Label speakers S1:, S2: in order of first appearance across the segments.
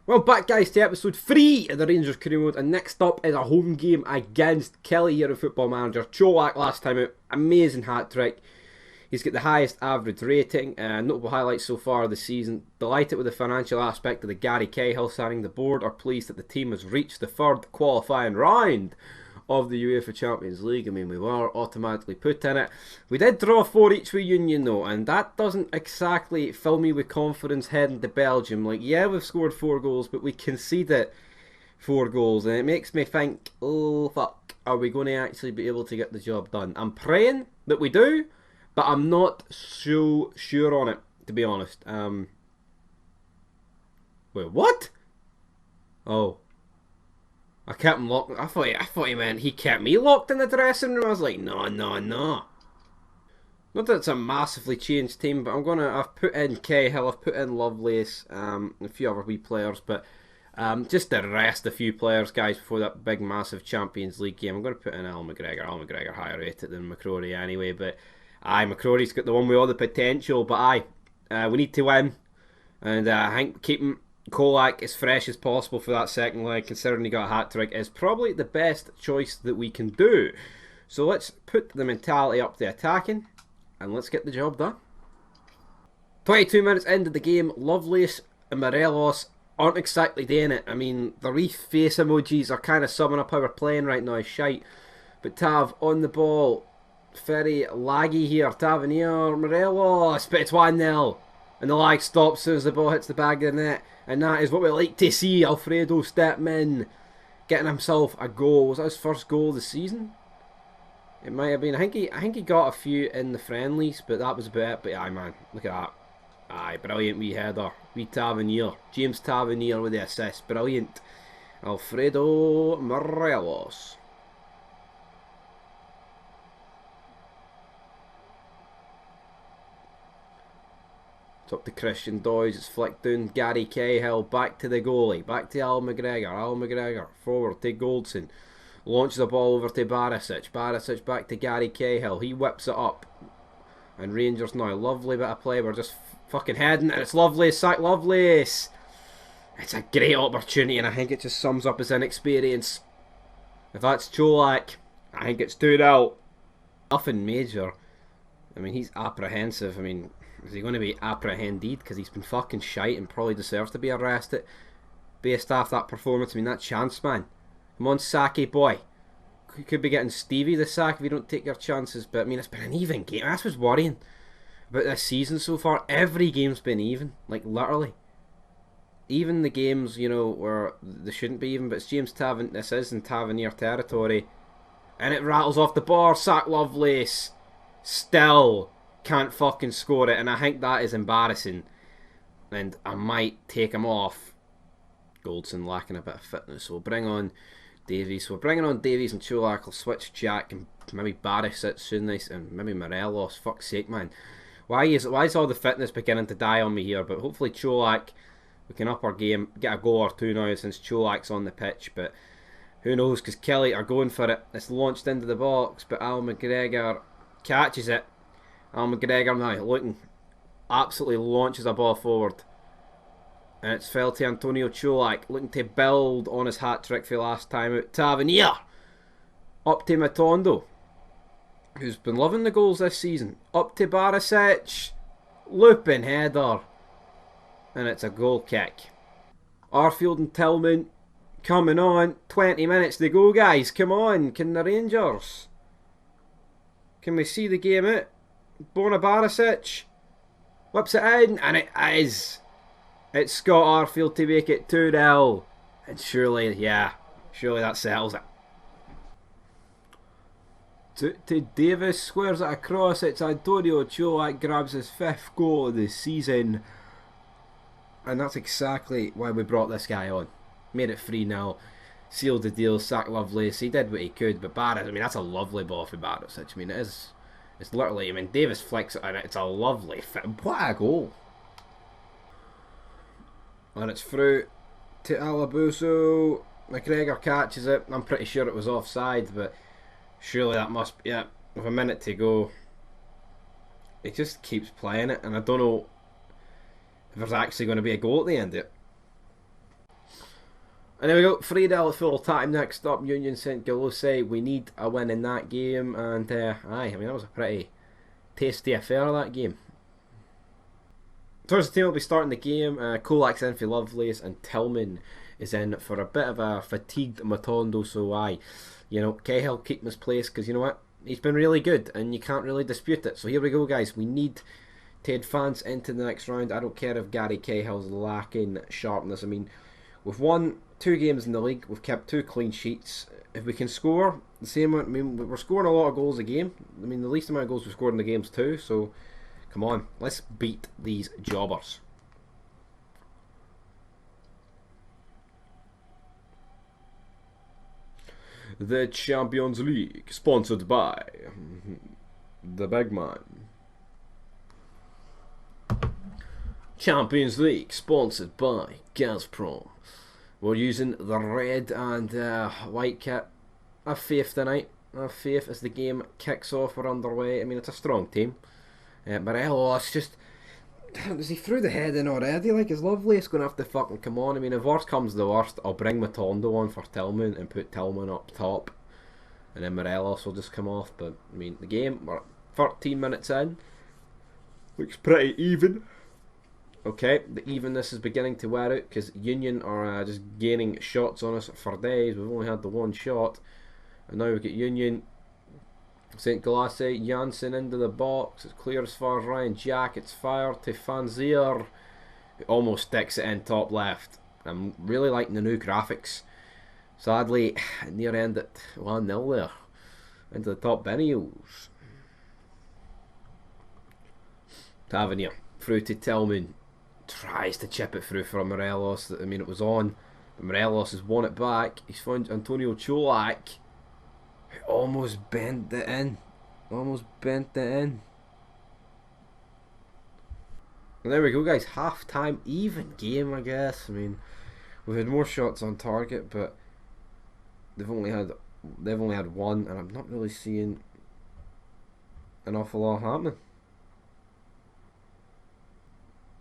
S1: Well, back guys to episode 3 of the Rangers Career Mode, and next up is a home game against Kelly here at Football Manager. Cholak last time out, amazing hat-trick. He's got the highest average rating, notable highlights so far of the season. Delighted with the financial aspect of the Gary Cahill signing. The board are pleased that the team has reached the third qualifying round of the UEFA Champions League. I mean, we were automatically put in it. We did draw 4 each with Union though, and that doesn't exactly fill me with confidence heading to Belgium. Like, yeah, we've scored 4 goals, but we conceded 4 goals, and it makes me think, oh fuck, are we going to actually be able to get the job done? I'm praying that we do, but I'm not so sure on it, to be honest. Wait, what? Oh. I kept him locked. I thought he meant he kept me locked in the dressing room. I was like, no. Not that it's a massively changed team, but I've put in Cahill, I've put in Lovelace, a few other wee players, but just to rest a few players, guys, before that big, massive Champions League game. I'm going to put in Al McGregor. Al McGregor higher rated than McCrory anyway, but McCrory's got the one with all the potential, but we need to win, and I think keeping Cholak as fresh as possible for that second leg, considering he got a hat-trick, is probably the best choice that we can do. So let's put the mentality up to attacking, and let's get the job done. 22 minutes into the game, Lovelace and Morelos aren't exactly doing it. I mean, the wreath face emojis are kind of summing up how we're playing right now, shite. But Tav on the ball, very laggy here. Tavernier, Morelos, but it's 1-0. And the lag stops as soon as the ball hits the back of the net. And that is what we like to see. Alfredo stepping in, getting himself a goal. Was that his first goal of the season? It might have been. I think he got a few in the friendlies, but that was about it. But aye, man, look at that. Aye, brilliant wee header. Wee Tavernier. James Tavernier with the assist. Brilliant. Alfredo Morelos. It's up to Christian Doys, it's flicked down, Gary Cahill, back to the goalie, back to Al McGregor, forward to Goldson, launches the ball over to Barisic back to Gary Cahill, he whips it up, and Rangers now, lovely bit of play, we're just fucking heading, and it's Lovelace, sack Lovelace! It's a great opportunity, and I think it just sums up his inexperience. If that's Cholak, I think it's 2-0. Nothing major. I mean, he's apprehensive, I mean, is he going to be apprehended because he's been fucking shite and probably deserves to be arrested based off that performance? I mean, that chance, man. Come on, Saki boy. You could be getting Stevie the sack if you don't take your chances. But I mean, it's been an even game. That's what's worrying about this season so far. Every game's been even, like literally. Even the games, you know, where they shouldn't be even. But it's James Tavernier. This is in Tavernier territory, and it rattles off the bar. Sack Lovelace. Still can't fucking score it, and I think that is embarrassing, and I might take him off. Goldson lacking a bit of fitness, so we'll bring on Davies. So we're bringing on Davies and Cholak. I'll switch Jack and maybe Barisic soon, nice, and maybe Morelos. Fuck's sake, man. Why is all the fitness beginning to die on me here? But hopefully Cholak, we can up our game, get a goal or two now since Cholak's on the pitch, but who knows, because Kelly are going for it. It's launched into the box, but Al McGregor catches it. Al McGregor now looking, absolutely launches a ball forward, and it's fell to Antonio Cholak, looking to build on his hat-trick for last time out. Tavernier up to Matondo, who's been loving the goals this season, up to Barisic, looping header, and it's a goal kick. Arfield and Tillman coming on, 20 minutes to go, guys, come on, can the Rangers, can we see the game out? Bona Barisic whips it in, and it is. It's Scott Arfield to make it 2-0, and surely that settles it. To Davis, squares it across. It's Antonio Cholak grabs his 5th goal of the season, and that's exactly why we brought this guy on. Made it 3-0, sealed the deal. Sack Lovelace, he did what he could, but Barisic, I mean, that's a lovely ball for Barisic. I mean, it is. It's literally, I mean, Davis flicks it and it's a lovely fit. What a goal. And it's through to Alabuso. McGregor catches it. I'm pretty sure it was offside, but surely that must be, yeah, with a minute to go. He just keeps playing it, and I don't know if there's actually going to be a goal at the end of it. And there we go, 3-0 full time. Next up, Union St. Gilloise. We need a win in that game, and I mean that was a pretty tasty affair, that game. Towards the team will be starting the game. Kolak's in for Lovelace, and Tillman is in for a bit of a fatigued Matondo. So you know, Cahill keep his place because you know what, he's been really good, and you can't really dispute it. So here we go, guys. We need to advance into the next round. I don't care if Gary Cahill's lacking sharpness. I mean, we've won 2 games in the league. We've kept 2 clean sheets. If we can score the same amount, I mean, we're scoring a lot of goals a game. I mean, the least amount of goals we've scored in the games too. So come on, let's beat these jobbers. The Champions League, sponsored by the big man. Champions League, sponsored by Gazprom. We're using the red and white kit. I have faith tonight. I have faith as the game kicks off. We're underway. I mean, it's a strong team. Morelos just... Is he through the head in already? Like, is Lovelace going to have to fucking come on? I mean, if worst comes to the worst, I'll bring Matondo on for Tillman and put Tillman up top. And then Morelos will just come off. But, I mean, the game, we're 13 minutes in. Looks pretty even. Okay, the evenness is beginning to wear out because Union are just gaining shots on us for days. We've only had the 1 shot. And now we've got Union... St. Gilloise, Janssen into the box. It's clear as far as Ryan Jack. It's fired to Fanzier, who almost sticks it in top left. I'm really liking the new graphics. Sadly, near end at 1-0 there. Into the top Benio's. Tavernier through to Tillman. Tries to chip it through for Morelos. I mean, it was on. But Morelos has won it back. He's found Antonio Cholak. Almost bent it in. Almost bent it in. And there we go, guys. Half time, even game, I guess. I mean, we've had more shots on target, but they've only had 1, and I'm not really seeing an awful lot happening.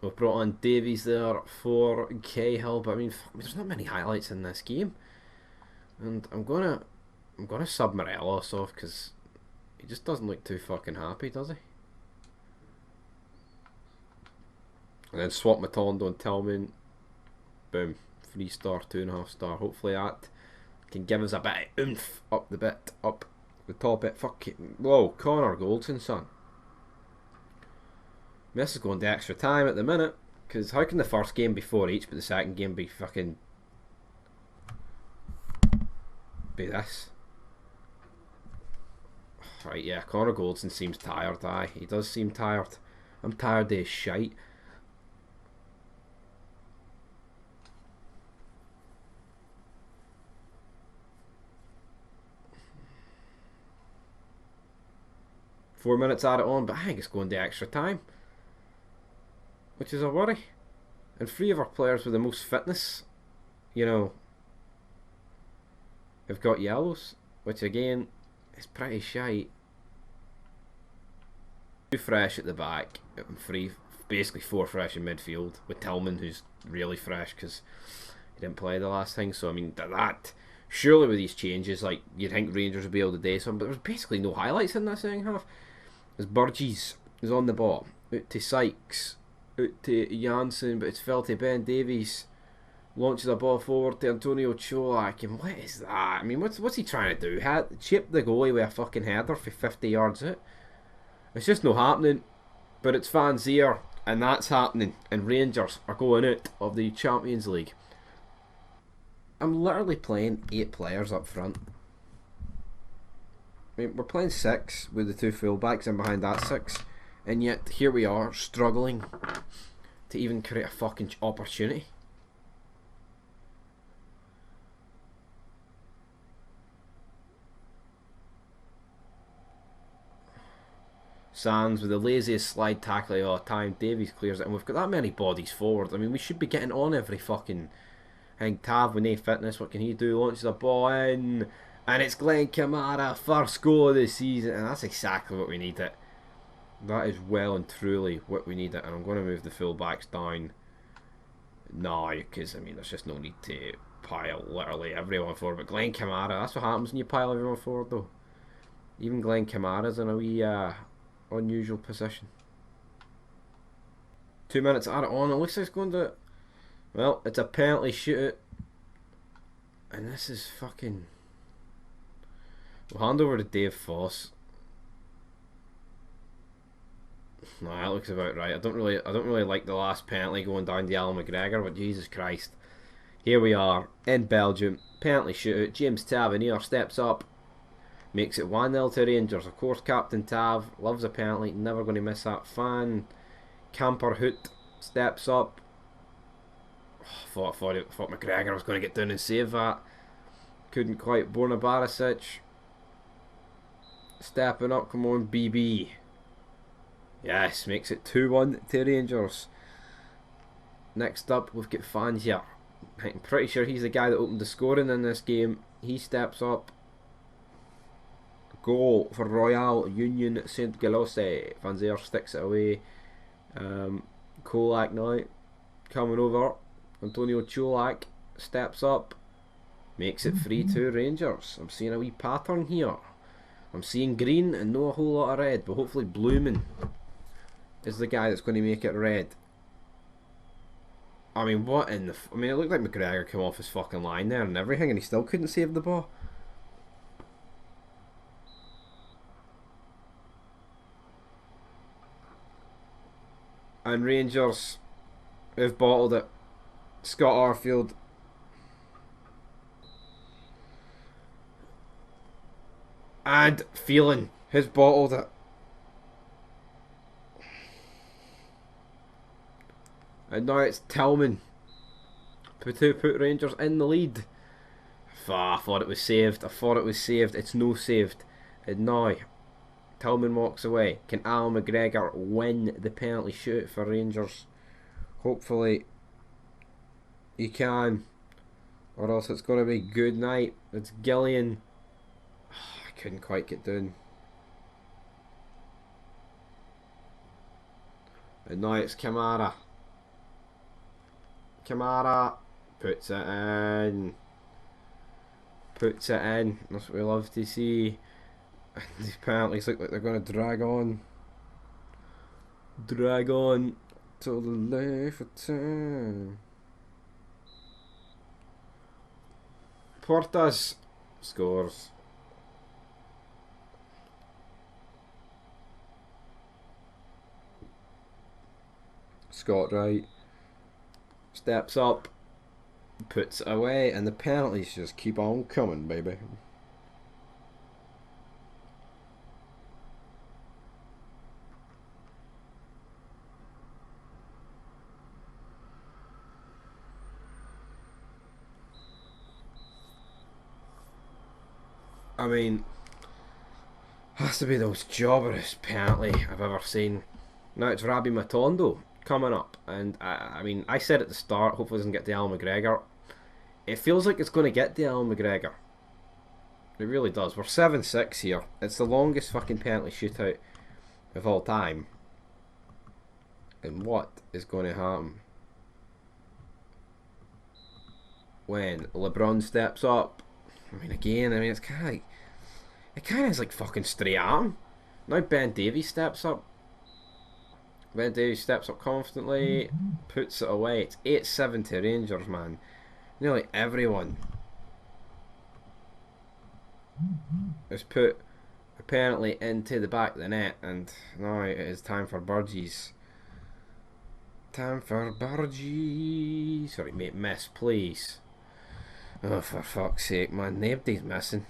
S1: We've brought on Davies there for Cahill, but I mean, there's not many highlights in this game, and I'm gonna sub Morelos off because he just doesn't look too fucking happy, does he? And then swap Matondo and Tillman. Boom. 3-star, 2.5-star. Hopefully that can give us a bit of oomph up the top bit. Fuck it. Whoa, Connor Goldson, son. This is going to extra time at the minute. Because how can the first game be 4 each, but the second game be fucking... be this? Right, yeah, Connor Goldson seems tired, aye. He does seem tired. I'm tired of his shite. Four minutes at it on, but I think it's going to extra time. Which is a worry. And 3 of our players with the most fitness, you know, have got yellows. Which again, is pretty shite. 2 fresh at the back, and 3, basically 4 fresh in midfield. With Tillman, who's really fresh because he didn't play the last thing. So I mean, that surely with these changes, like you'd think Rangers would be able to do something, but there was basically no highlights in that second half. As Burgess is on the ball, out to Sykes, out to Janssen, but it's fell to Ben Davies. Launches a ball forward to Antonio Cholak, and what is that? I mean, what's he trying to do? Chip the goalie with a fucking header for 50 yards out? It's just no happening. But it's fans here, and that's happening, and Rangers are going out of the Champions League. I'm literally playing 8 players up front. I mean, we're playing 6 with the 2 fullbacks and behind that 6, and yet here we are struggling to even create a fucking opportunity. Sands with the laziest slide tackle of all time. Davies clears it, and we've got that many bodies forward. I mean, we should be getting on every fucking thing. Tav with no fitness, what can he do? Launches a ball in, and it's Glenn Kamara, first goal of the season, and that's exactly what we need it. That is well and truly what we need it, and I'm going to move the full backs down No, because I mean, there's just no need to pile literally everyone forward. But Glenn Kamara, that's what happens when you pile everyone forward, though. Even Glenn Kamara's in a wee unusual position. 2 minutes add it on. It looks like it's going to. Well, it's a penalty shootout. And this is fucking. We'll hand over to Dave Foss. No, that looks about right. I don't really like the last penalty going down to Al McGregor, but Jesus Christ. Here we are in Belgium. Penalty shootout. James Tavernier steps up. Makes it 1-0 to Rangers. Of course, Captain Tav loves a penalty. Never going to miss that. Fan Camperhoot steps up. Oh, I thought McGregor was going to get down and save that. Couldn't quite. Borna Barisic stepping up. Come on, BB. Yes, makes it 2-1 to Rangers. Next up, we've got fans here. I'm pretty sure he's the guy that opened the scoring in this game. He steps up. Goal for Royal Union Saint Gilloise. Vanzer sticks it away. Kolak now coming over. Antonio Cholak steps up. Makes it 3-2 Rangers. I'm seeing a wee pattern here. I'm seeing green and no a whole lot of red, but hopefully Bloomin is the guy that's going to make it red. I mean, what in the... I mean, it looked like McGregor came off his fucking line there and everything, and he still couldn't save the ball. And Rangers have bottled it. Scott Arfield. And Phelan has bottled it. And now it's Tillman to put Rangers in the lead. I thought it was saved. It's no saved. And now Tillman walks away. Can Al McGregor win the penalty shoot for Rangers? Hopefully he can. Or else it's going to be good night. It's Gillian. I couldn't quite get down. And now it's Kamara. Kamara puts it in. Puts it in. That's what we love to see. These penalties look like they're going to drag on. Drag on till the left of time. Portas scores. Scott Wright steps up, puts it away, and the penalties just keep on coming, baby. I mean, has to be the most jobberest penalty I've ever seen. Now it's Rabbi Matondo coming up, and I mean, I said at the start, hopefully it doesn't get to Al McGregor. It feels like it's going to get to Al McGregor. It really does. We're 7-6 here. It's the longest fucking penalty shootout of all time. And what is going to happen when LeBron steps up? I mean, again, it's kind of like, it kind of is like fucking straight arm. Now Ben Davies steps up. Ben Davies steps up confidently, puts it away. It's 8-7 to Rangers, man. Nearly everyone has put a penalty into the back of the net, and now it is time for Burgess. Time for Burgess. Sorry, mate, miss, please. Oh, for fuck's sake, man. Nobody's missing.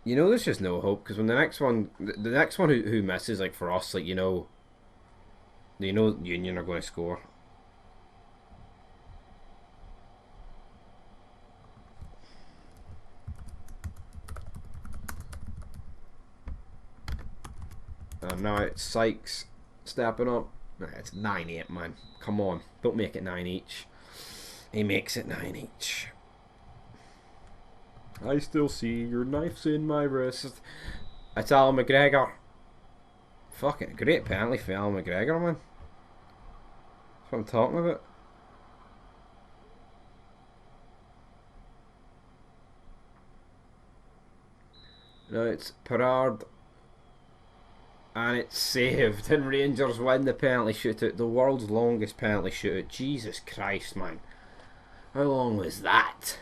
S1: You know, there's just no hope, because when the next one who misses, like for us, like, you know Union are going to score. Now it's Sykes stepping up. Nah, it's 9-8, man. Come on, don't make it 9 each. He makes it 9 each. I still see your knife's in my wrist. It's Al McGregor. Fucking great penalty for Al McGregor, man. what I'm talking about. No, it's Perard, and it's saved, and Rangers win the penalty shootout, the world's longest penalty shootout. Jesus Christ, man. How long was that?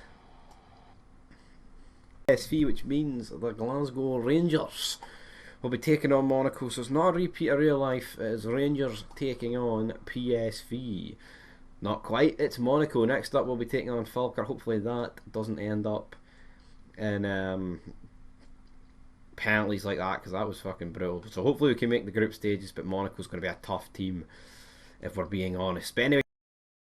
S1: PSV, which means the Glasgow Rangers will be taking on Monaco, so it's not a repeat of real life, it's Rangers taking on PSV. Not quite, it's Monaco. Next up we'll be taking on Falkirk. Hopefully that doesn't end up in penalties like that, because that was fucking brutal. So hopefully we can make the group stages, but Monaco's going to be a tough team if we're being honest. But anyway,